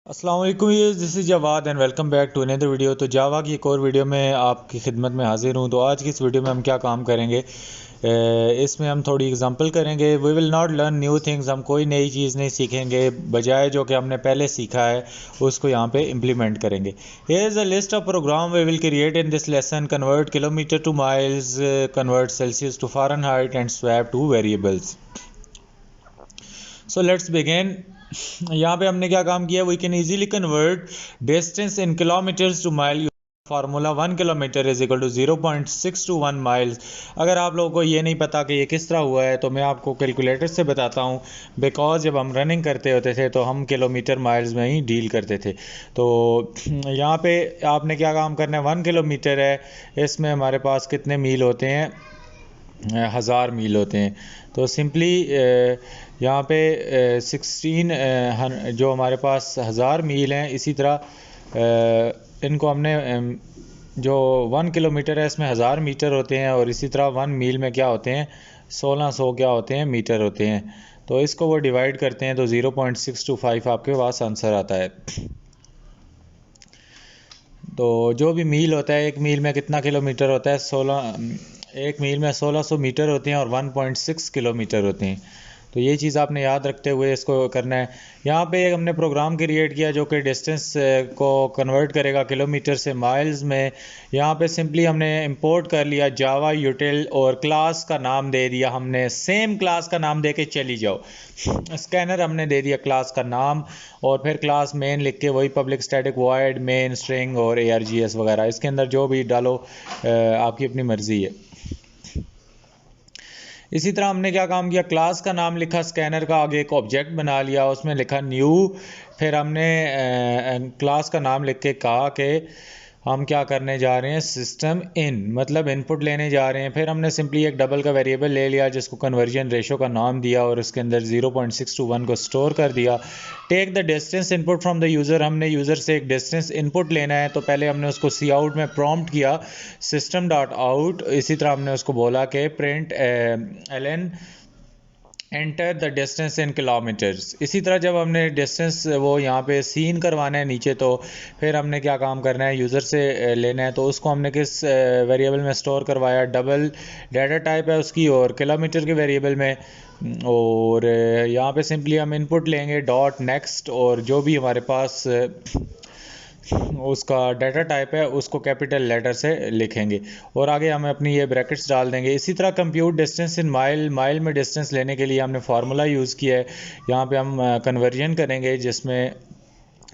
अस्सलाम वालेकुम, this is Jawad and welcome back to another video. तो जावा की एक और वीडियो में आपकी खिदमत में हाजिर हूँ। तो आज की इस वीडियो में हम क्या काम करेंगे, इसमें हम थोड़ी एग्जांपल करेंगे। We will not learn new things, हम कोई नई चीज़ नहीं सीखेंगे, बजाय जो कि हमने पहले सीखा है उसको यहाँ पे इम्प्लीमेंट करेंगे। Here is a list of program we will create in this lesson: convert kilometre to miles, convert Celsius to Fahrenheit and swap two variables. So let's begin. यहाँ पे हमने क्या काम किया, we can easily convert distance in kilometres to mile. Formula 1 kilometre is equal to 0.621 miles. अगर आप लोगों को ये नहीं पता कि ये किस तरह हुआ है तो मैं आपको कैलकुलेटर से बताता हूँ। बिकॉज जब हम रनिंग करते होते थे तो हम किलोमीटर माइल्स में ही डील करते थे। तो यहाँ पे आपने क्या काम करना है, 1 किलोमीटर है, इसमें हमारे पास कितने मील होते हैं, 1000 मील होते हैं। तो सिंपली यहाँ पे 16 जो हमारे पास 1000 मील हैं, इसी तरह इनको हमने जो 1 किलोमीटर है इसमें 1000 मीटर होते हैं, और इसी तरह 1 मील में क्या होते हैं, 1600 क्या होते हैं, मीटर होते हैं। तो इसको वो डिवाइड करते हैं तो 0.625 आपके पास आंसर आता है। तो जो भी मील होता है, एक मील में कितना किलोमीटर होता है, 1 मील में 1600 मीटर होते हैं और 1.6 किलोमीटर होते हैं। तो ये चीज़ आपने याद रखते हुए इसको करना है। यहाँ पे हमने प्रोग्राम क्रिएट किया जो कि डिस्टेंस को कन्वर्ट करेगा किलोमीटर से माइल्स में। यहाँ पे सिंपली हमने इंपोर्ट कर लिया जावा यूटिल, और क्लास का नाम दे दिया हमने, सेम क्लास का नाम दे के चली जाओ। स्कैनर हमने दे दिया क्लास का नाम, और फिर क्लास मेन लिख के वही public static void main string और ARGS वगैरह, इसके अंदर जो भी डालो आपकी अपनी मर्ज़ी है। इसी तरह हमने क्या काम किया, क्लास का नाम लिखा, स्कैनर का आगे एक ऑब्जेक्ट बना लिया, उसमें लिखा न्यू। फिर हमने क्लास का नाम लिख के कहा कि हम क्या करने जा रहे हैं, सिस्टम इन, मतलब इनपुट लेने जा रहे हैं। फिर हमने सिंपली एक डबल का वेरिएबल ले लिया जिसको कन्वर्जन रेशो का नाम दिया, और उसके अंदर 0.621 को स्टोर कर दिया। Take the distance input from the user, हमने यूज़र से एक डिस्टेंस इनपुट लेना है, तो पहले हमने उसको सी आउट में प्रॉम्प्ट किया सिस्टम डॉट आउट। इसी तरह हमने उसको बोला कि println enter the distance in kilometres. इसी तरह जब हमने डिस्टेंस वो यहाँ पे सीन करवाना है नीचे, तो फिर हमने क्या काम करना है, यूज़र से लेना है, तो उसको हमने किस वेरिएबल में स्टोर करवाया, डबल डाटा टाइप है उसकी, और किलोमीटर के वेरिएबल में। और यहाँ पे सिंपली हम इनपुट लेंगे डॉट नेक्स्ट, और जो भी हमारे पास उसका डाटा टाइप है उसको कैपिटल लेटर से लिखेंगे, और आगे हम अपनी ये ब्रैकेट्स डाल देंगे। इसी तरह compute distance in mile, mile में डिस्टेंस लेने के लिए हमने फार्मूला यूज़ किया है। यहाँ पे हम कन्वर्जन करेंगे, जिसमें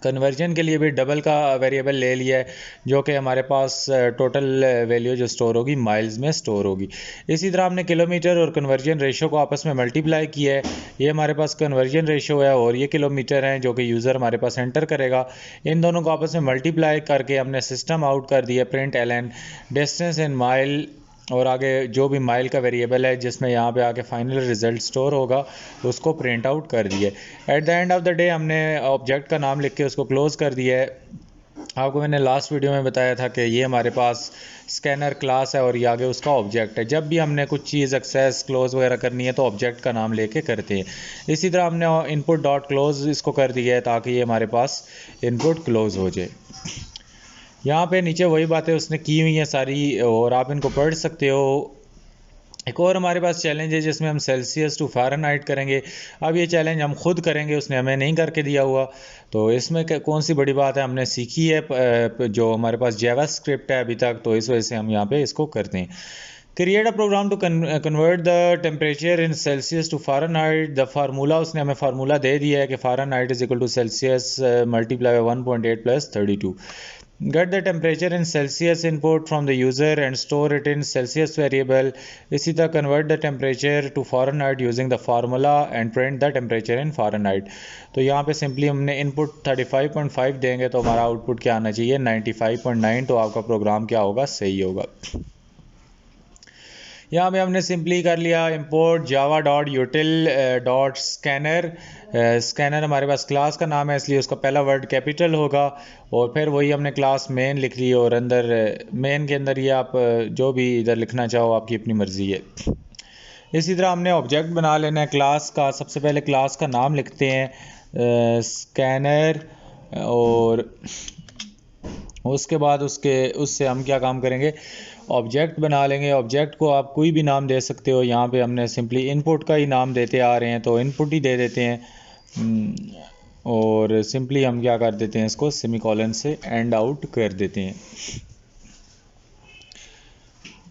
कन्वर्जन के लिए भी डबल का वेरिएबल ले लिया है, जो कि हमारे पास टोटल वैल्यू जो स्टोर होगी माइल्स में स्टोर होगी। इसी तरह हमने किलोमीटर और कन्वर्जन रेशो को आपस में मल्टीप्लाई किया है। ये हमारे पास कन्वर्जन रेशो है और ये किलोमीटर है जो कि यूज़र हमारे पास एंटर करेगा। इन दोनों को आपस में मल्टीप्लाई करके हमने सिस्टम आउट कर दिया println distance in mile, और आगे जो भी माइल का वेरिएबल है जिसमें यहाँ पे आके फाइनल रिजल्ट स्टोर होगा उसको प्रिंट आउट कर दिए। At the end of the day हमने ऑब्जेक्ट का नाम लिख के उसको क्लोज कर दिया है। आपको मैंने लास्ट वीडियो में बताया था कि ये हमारे पास स्कैनर क्लास है और ये आगे उसका ऑब्जेक्ट है। जब भी हमने कुछ चीज़ एक्सेस क्लोज वगैरह करनी है तो ऑब्जेक्ट का नाम लेके करते हैं। इसी तरह हमने इनपुट डॉट क्लोज इसको कर दिया है ताकि ये हमारे पास इनपुट क्लोज हो जाए। यहाँ पे नीचे वही बातें उसने की हुई हैं सारी, और आप इनको पढ़ सकते हो। एक और हमारे पास चैलेंज है जिसमें हम सेल्सियस टू फ़ारेनहाइट करेंगे। अब ये चैलेंज हम खुद करेंगे, उसने हमें नहीं करके दिया हुआ। तो इसमें कौन सी बड़ी बात है, हमने सीखी है जो हमारे पास जावा स्क्रिप्ट है अभी तक, तो इस वजह से हम यहाँ पे इसको करते हैं। Create a program to convert the temperature in Celsius to Fahrenheit. The formula, उसने हमें फार्मूला दे दिया है कि Fahrenheit is equal to Celsius multiply 1.8 + 32। Get the temperature in Celsius input from the user and store it in Celsius variable. इसी तरह convert the temperature to Fahrenheit using the formula and print the temperature in Fahrenheit. तो यहाँ पे simply हमने input 35.5 देंगे तो हमारा output क्या आना चाहिए, 95.9। तो आपका प्रोग्राम क्या होगा, सही होगा। यहाँ पे हमने सिंपली कर लिया import Java dot यूटिल dot scanner. Scanner हमारे पास क्लास का नाम है इसलिए उसका पहला वर्ड कैपिटल होगा, और फिर वही हमने क्लास मेन लिख ली, और अंदर मेन के अंदर ये आप जो भी इधर लिखना चाहो आपकी अपनी मर्ज़ी है। इसी तरह हमने ऑब्जेक्ट बना लेना है क्लास का। सबसे पहले क्लास का नाम लिखते हैं स्कैनर, और उसके बाद उससे हम क्या काम करेंगे, ऑब्जेक्ट बना लेंगे। ऑब्जेक्ट को आप कोई भी नाम दे सकते हो। यहाँ पे हमने सिंपली इनपुट का ही नाम देते आ रहे हैं तो इनपुट ही दे देते हैं। और सिंपली हम क्या कर देते हैं, इसको सेमीकोलन से एंड आउट कर देते हैं।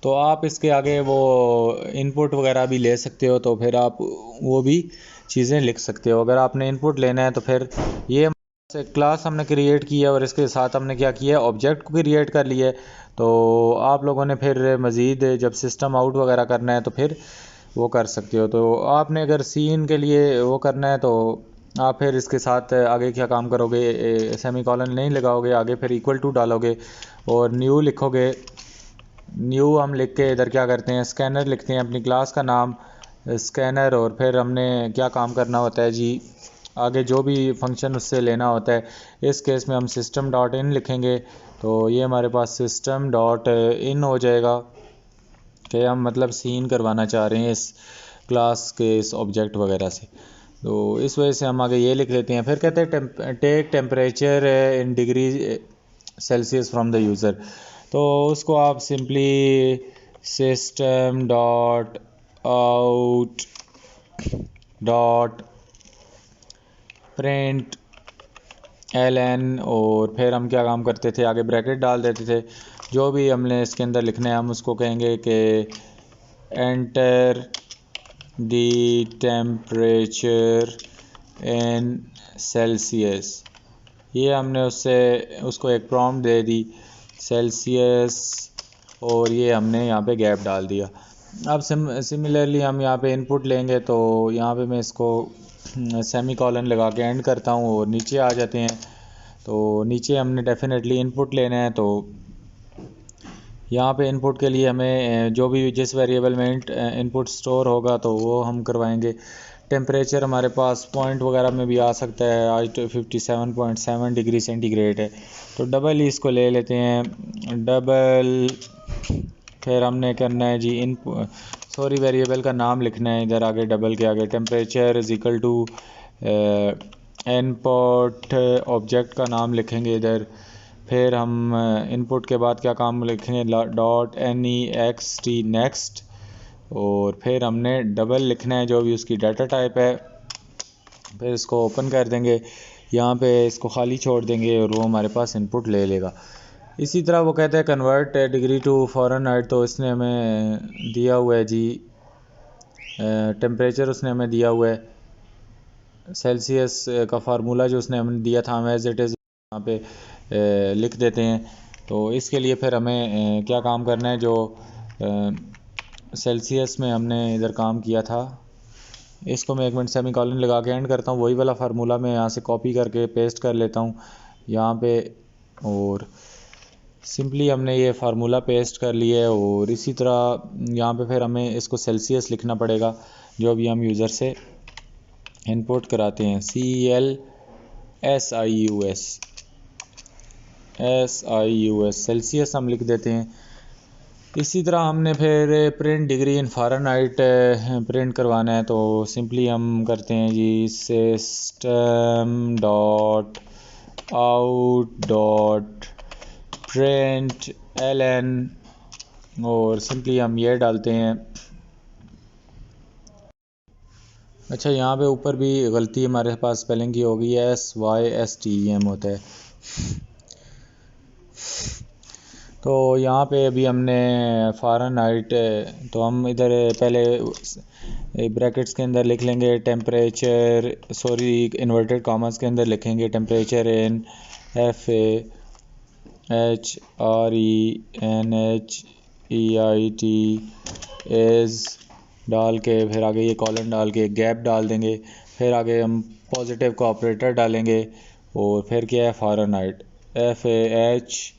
तो आप इसके आगे वो इनपुट वगैरह भी ले सकते हो, तो फिर आप वो भी चीज़ें लिख सकते हो। अगर आपने इनपुट लेना है तो फिर ये क्लास हमने क्रिएट की है और इसके साथ हमने क्या किया है, ऑब्जेक्ट को क्रिएट कर लिया है। तो आप लोगों ने फिर मज़ीद जब सिस्टम आउट वगैरह करना है तो फिर वो कर सकते हो। तो आपने अगर सीन के लिए वो करना है तो आप फिर इसके साथ आगे क्या काम करोगे, सेमी कॉलन नहीं लगाओगे, आगे फिर इक्वल टू डालोगे और न्यू लिखोगे। न्यू हम लिख के इधर क्या करते हैं, स्कैनर लिखते हैं, अपनी क्लास का नाम स्कैनर। और फिर हमने क्या काम करना होता है जी, आगे जो भी फंक्शन उससे लेना होता है। इस केस में हम सिस्टम डॉट इन लिखेंगे, तो ये हमारे पास सिस्टम डॉट इन हो जाएगा कि हम मतलब सीन करवाना चाह रहे हैं इस क्लास के इस ऑब्जेक्ट वगैरह से। तो इस वजह से हम आगे ये लिख लेते हैं। फिर कहते हैं take temperature in degree Celsius from the user. तो उसको आप simply system dot out dot print ln, और फिर हम क्या काम करते थे, आगे ब्रैकेट डाल देते थे। जो भी हमने इसके अंदर लिखना है हम उसको कहेंगे कि enter the temperature in Celsius. ये हमने उसको एक प्रॉम्प्ट दे दी सेल्सियस, और ये हमने यहाँ पे गैप डाल दिया। अब सिमिलरली हम यहाँ पे इनपुट लेंगे, तो यहाँ पे मैं इसको सेमी कॉलन लगा के एंड करता हूँ और नीचे आ जाते हैं। तो नीचे हमने डेफिनेटली इनपुट लेना है, तो यहाँ पे इनपुट के लिए हमें जो भी जिस वेरिएबल में इनपुट स्टोर होगा तो वो हम करवाएंगे। टेम्परेचर हमारे पास पॉइंट वगैरह में भी आ सकता है, आज तो 57.7 डिग्री सेंटीग्रेड है, तो डबल ही इसको ले लेते हैं, डबल। फिर हमने करना है जी वेरिएबल का नाम लिखना है इधर आगे, डबल के आगे temperature is equal to input, object का नाम लिखेंगे इधर। फिर हम इनपुट के बाद क्या काम लिखेंगे, डॉट next नेक्स्ट, और फिर हमने डबल लिखना है जो भी उसकी डाटा टाइप है। फिर इसको ओपन कर देंगे, यहाँ पे इसको खाली छोड़ देंगे और वो हमारे पास इनपुट ले लेगा। इसी तरह वो कहता है कन्वर्ट डिग्री टू फ़ारेनहाइट, तो इसने हमें दिया हुआ है जी टेम्परेचर, उसने हमें दिया हुआ है सेल्सियस का फार्मूला जो उसने हमें दिया था, हम एज इट इज़ यहाँ पे लिख देते हैं। तो इसके लिए फिर हमें क्या काम करना है, जो सेल्सियस में हमने इधर काम किया था, इसको मैं एक मिनट सेमी कॉलन लगा के एंड करता हूँ। वही वाला फार्मूला मैं यहाँ से कॉपी करके पेस्ट कर लेता हूँ यहाँ पे, और सिंपली हमने ये फार्मूला पेस्ट कर लिया है। और इसी तरह यहाँ पे फिर हमें इसको सेल्सियस लिखना पड़ेगा जो भी हम यूज़र से इनपुट कराते हैं, CLSIUS सेल्सियस हम लिख देते हैं। इसी तरह हमने फिर print degree in Fahrenheit print करवाना है, तो सिंपली हम करते हैं जी system dot out dot print ln, और सिंपली हम ये डालते हैं। अच्छा, यहाँ पे ऊपर भी गलती हमारे पास स्पेलिंग की होगी, SYSTEM होता है। तो यहाँ पे अभी हमने फ़ारेनहाइट, तो हम इधर पहले ब्रैकेट्स के अंदर लिख लेंगे टेम्परेचर, इन्वर्टेड कॉमर्स के अंदर लिखेंगे टेम्परेचर इन FARENHEIT इज़ डाल के, फिर आगे ये कॉलन डाल के गैप डाल देंगे। फिर आगे हम पॉजिटिव का ऑपरेटर डालेंगे, और फिर क्या है फ़ारेनहाइट, FARENHEIT।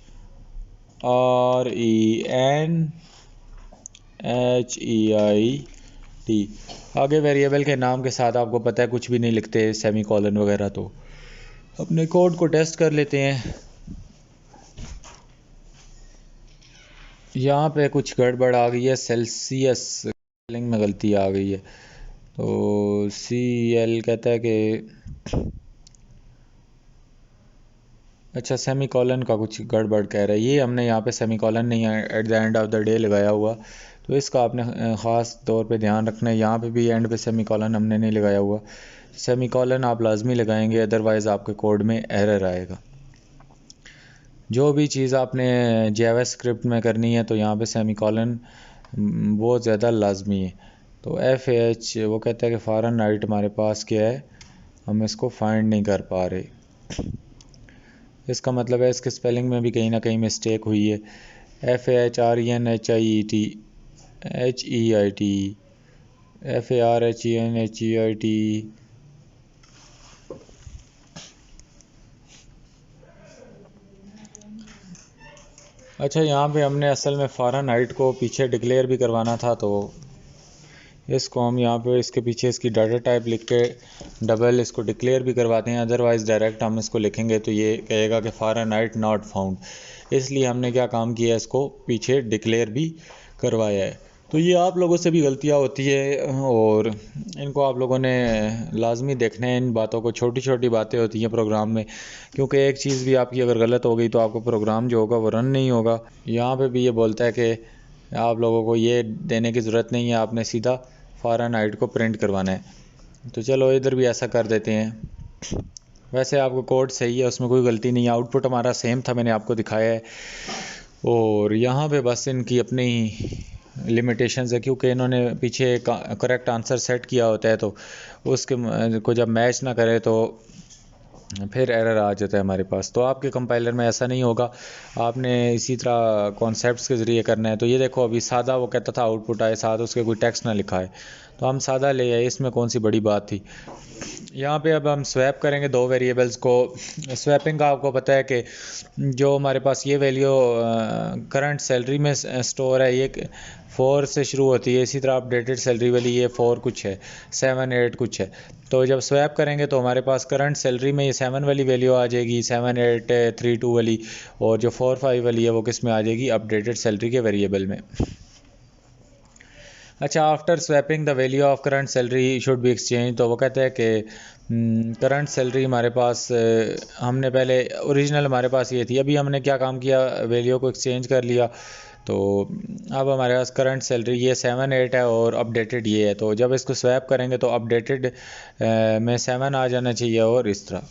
आगे वेरिएबल के नाम के साथ आपको पता है कुछ भी नहीं लिखते सेमी कॉलन वगैरह। तो अपने कोड को टेस्ट कर लेते हैं। यहाँ पे कुछ गड़बड़ आ गई है, सेल्सियस स्पेलिंग में गलती आ गई है। तो CL कहता है कि अच्छा, सेमी कॉलन का कुछ गड़बड़ कह रहा है, ये हमने यहाँ पे सेमी कॉलन नहीं at the end of the day लगाया हुआ, तो इसका आपने ख़ास तौर पे ध्यान रखना है। यहाँ पे भी एंड पे सेमी कॉलन हमने नहीं लगाया हुआ, सेमी कॉलन आप लाजमी लगाएंगे, अदरवाइज़ आपके कोड में एरर आएगा। जो भी चीज़ आपने जावास्क्रिप्ट में करनी है तो यहाँ पे सेमी कॉलन बहुत ज़्यादा लाजमी है। तो FH वो कहता है कि फ़ारेनहाइट हमारे पास क्या है, हम इसको फाइंड नहीं कर पा रहे। इसका मतलब है इसके स्पेलिंग में भी कहीं ना कहीं मिस्टेक हुई है। FAHRENHIET HEIT FARHENHEIT। अच्छा, यहाँ पे हमने असल में फ़ारेनहाइट को पीछे डिक्लेयर भी करवाना था, तो इसको हम यहाँ पे इसके पीछे इसकी डाटा टाइप लिख के डबल इसको डिक्लेयर भी करवाते हैं, अदरवाइज़ डायरेक्ट हम इसको लिखेंगे तो ये कहेगा कि फ़ारेनहाइट नॉट फाउंड। इसलिए हमने क्या काम किया, इसको पीछे डिक्लेयर भी करवाया है। तो ये आप लोगों से भी गलतियाँ होती है और इनको आप लोगों ने लाजमी देखना है, इन बातों को। छोटी छोटी बातें होती हैं प्रोग्राम में, क्योंकि एक चीज़ भी आपकी अगर गलत हो गई तो आपको प्रोग्राम जो होगा वो रन नहीं होगा। यहाँ पे भी ये बोलता है कि आप लोगों को ये देने की ज़रूरत नहीं है, आपने सीधा फ़ारेनहाइट को प्रिंट करवाना है। तो चलो इधर भी ऐसा कर देते हैं। वैसे आपका कोड सही है, उसमें कोई गलती नहीं है, आउटपुट हमारा सेम था, मैंने आपको दिखाया है। और यहाँ पे बस इनकी अपनी लिमिटेशंस है, क्योंकि इन्होंने पीछे करेक्ट आंसर सेट किया होता है, तो उसके को जब मैच ना करे तो फिर एरर आ जाता है हमारे पास। तो आपके कंपाइलर में ऐसा नहीं होगा, आपने इसी तरह कॉन्सेप्ट्स के ज़रिए करना है। तो ये देखो, अभी सादा वो कहता था आउटपुट आए, साथ उसके कोई टेक्स्ट ना लिखा है, तो हम सादा ले आए, इसमें कौन सी बड़ी बात थी। यहाँ पे अब हम स्वैप करेंगे दो वेरिएबल्स को। स्वैपिंग का आपको पता है कि जो हमारे पास ये वैल्यू करंट सैलरी में स्टोर है, ये 4 से शुरू होती है, इसी तरह अपडेटेड सैलरी वाली ये 4 कुछ है, 7 8 कुछ है। तो जब स्वैप करेंगे तो हमारे पास करंट सैलरी में ये 7 वाली वैल्यू आ जाएगी, 7 8 3 2 वाली, और जो 4 5 वाली है वो किस में आ जाएगी, अपडेटेड सैलरी के वेरिएबल में। अच्छा, after swapping the value of current salary should be exchange. तो वो कहता है कि करंट सैलरी हमारे पास हमने पहले ओरिजिनल हमारे पास ये थी, अभी हमने क्या काम किया, वैल्यू को एक्सचेंज कर लिया। तो अब हमारे पास करंट सैलरी ये 7 8 है और अपडेटेड ये है। तो जब इसको स्वैप करेंगे तो अपडेटेड में 7 आ जाना चाहिए, और इस तरह।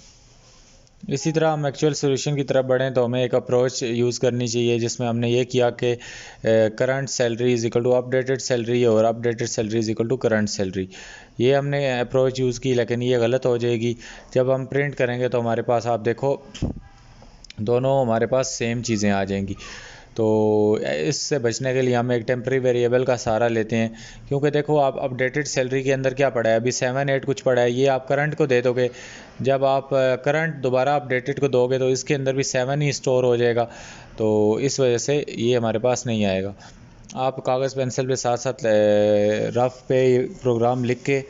इसी तरह हम एक्चुअल सॉल्यूशन की तरफ बढ़ें तो हमें एक अप्रोच यूज़ करनी चाहिए, जिसमें हमने ये किया कि current salary is equal to updated salary और updated salary is equal to current salary. ये हमने अप्रोच यूज़ की, लेकिन ये गलत हो जाएगी। जब हम प्रिंट करेंगे तो हमारे पास आप देखो दोनों हमारे पास सेम चीज़ें आ जाएंगी। तो इससे बचने के लिए हम एक टेम्प्रेरी वेरिएबल का सहारा लेते हैं, क्योंकि देखो आप अपडेटेड सैलरी के अंदर क्या पड़ा है, अभी 7 8 कुछ पड़ा है, ये आप करंट को दे दोगे। जब आप करंट दोबारा अपडेटेड को दोगे तो इसके अंदर भी 7 ही स्टोर हो जाएगा, तो इस वजह से ये हमारे पास नहीं आएगा। आप कागज़ पेंसिल पे साथ साथ रफ पे प्रोग्राम लिख के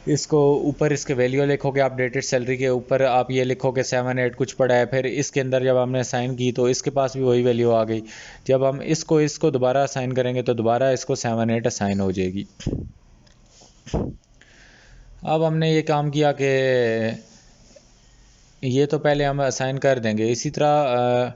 इसको ऊपर इसके वैल्यू लिखोगे, अपडेटेड सैलरी के ऊपर आप ये लिखोगे 7 8 कुछ पड़ा है, फिर इसके अंदर जब हमने असाइन की तो इसके पास भी वही वैल्यू आ गई। जब हम इसको दोबारा असाइन करेंगे तो दोबारा इसको 7 8 असाइन हो जाएगी। अब हमने ये काम किया कि ये तो पहले हम असाइन कर देंगे। इसी तरह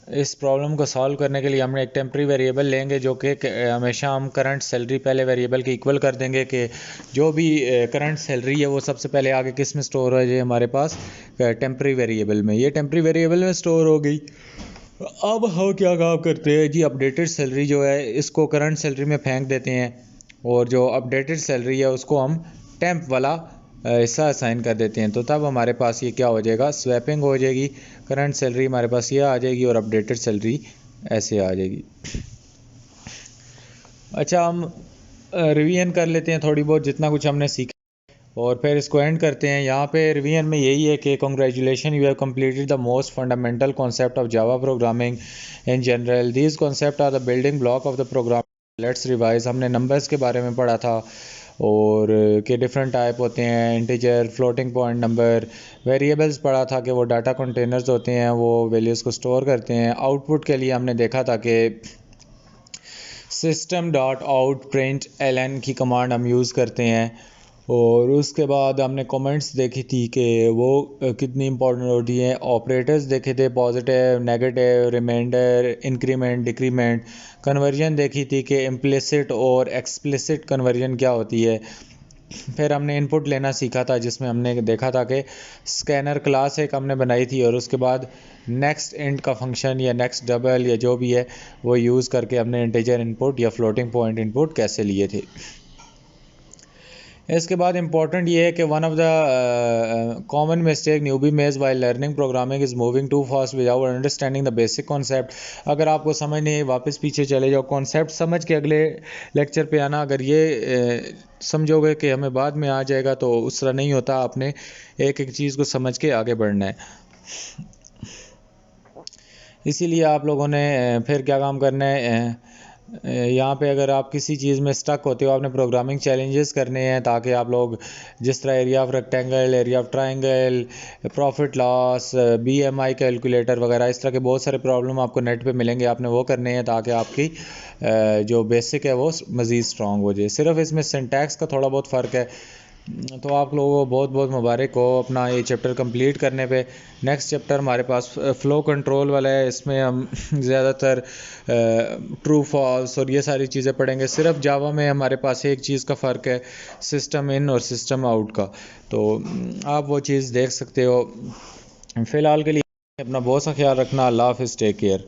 इस प्रॉब्लम को सॉल्व करने के लिए हमने एक टेम्प्रेरी वेरिएबल लेंगे, जो कि हमेशा हम करंट सैलरी पहले वेरिएबल के इक्वल कर देंगे, कि जो भी करंट सैलरी है वो सबसे पहले आगे किस में स्टोर हो जाए, हमारे पास टेम्प्रेरी वेरिएबल में। ये टेम्प्रेरी वेरिएबल में स्टोर हो गई। अब हम क्या काम करते हैं जी, अपडेटेड सैलरी जो है इसको करंट सैलरी में फेंक देते हैं, और जो अपडेटेड सैलरी है उसको हम टेम्प वाला हिस्सा असाइन कर देते हैं। तो तब हमारे पास ये क्या हो जाएगा, स्वैपिंग हो जाएगी, करंट सैलरी हमारे पास ये आ जाएगी और अपडेटेड सैलरी ऐसे आ जाएगी। अच्छा, हम रिवीजन कर लेते हैं थोड़ी बहुत जितना कुछ हमने सीखा, और फिर इसको एंड करते हैं। यहाँ पे रिवीजन में यही है कि congratulation, you have completed the most fundamental concept of Java programming in general, these concept are the building block of the program. Let's revise. हमने नंबर्स के बारे में पढ़ा था, और के डिफरेंट टाइप होते हैं, integer, floating point number. Variables पढ़ा था कि वो डाटा कंटेनर्स होते हैं, वो वैल्यूज़ को स्टोर करते हैं। आउटपुट के लिए हमने देखा था कि system.out print ln की कमांड हम यूज़ करते हैं, और उसके बाद हमने कमेंट्स देखी थी कि वो कितनी इंपॉर्टेंट होती हैं। ऑपरेटर्स देखे थे, positive, negative, reminder, increment, decrement. Conversion देखी थी कि इम्प्लिसिट और एक्सप्लिसिट कन्वर्जन क्या होती है। फिर हमने इनपुट लेना सीखा था, जिसमें हमने देखा था कि स्कैनर क्लास एक हमने बनाई थी, और उसके बाद नेक्स्ट इंट का फंक्शन या नेक्स्ट डबल या जो भी है वो यूज़ करके हमने इंटीजर इनपुट या फ्लोटिंग पॉइंट इनपुट कैसे लिए थे। इसके बाद इंपॉर्टेंट ये है कि one of the common mistake newbie make while learning programming is moving too fast without understanding the basic concept. अगर आपको समझ नहीं, वापस पीछे चले जाओ, कॉन्सेप्ट समझ के अगले लेक्चर पे आना। अगर ये समझोगे कि हमें बाद में आ जाएगा, तो उस तरह नहीं होता। आपने एक एक चीज़ को समझ के आगे बढ़ना है। इसीलिए आप लोगों ने फिर क्या काम करना है, यहाँ पे अगर आप किसी चीज़ में स्टक होते हो, आपने प्रोग्रामिंग चैलेंजेस करने हैं, ताकि आप लोग जिस तरह area of rectangle, area of triangle, profit loss, BMI calculator वगैरह, इस तरह के बहुत सारे प्रॉब्लम आपको नेट पे मिलेंगे, आपने वो करने हैं, ताकि आपकी जो बेसिक है वो मज़ीद स्ट्रॉन्ग हो जाए। सिर्फ इसमें सिंटैक्स का थोड़ा बहुत फ़र्क है। तो आप लोगों को बहुत बहुत मुबारक हो अपना ये चैप्टर कंप्लीट करने पे। नेक्स्ट चैप्टर हमारे पास फ़्लो कंट्रोल वाला है। इसमें हम ज़्यादातर ट्रू फॉल्स और ये सारी चीज़ें पढ़ेंगे। सिर्फ जावा में हमारे पास एक चीज़ का फ़र्क है, सिस्टम इन और सिस्टम आउट का। तो आप वो चीज़ देख सकते हो। फ़िलहाल के लिए अपना बहुत सा ख्याल रखना। अल्लाह हाफ़िज़, टेक केयर।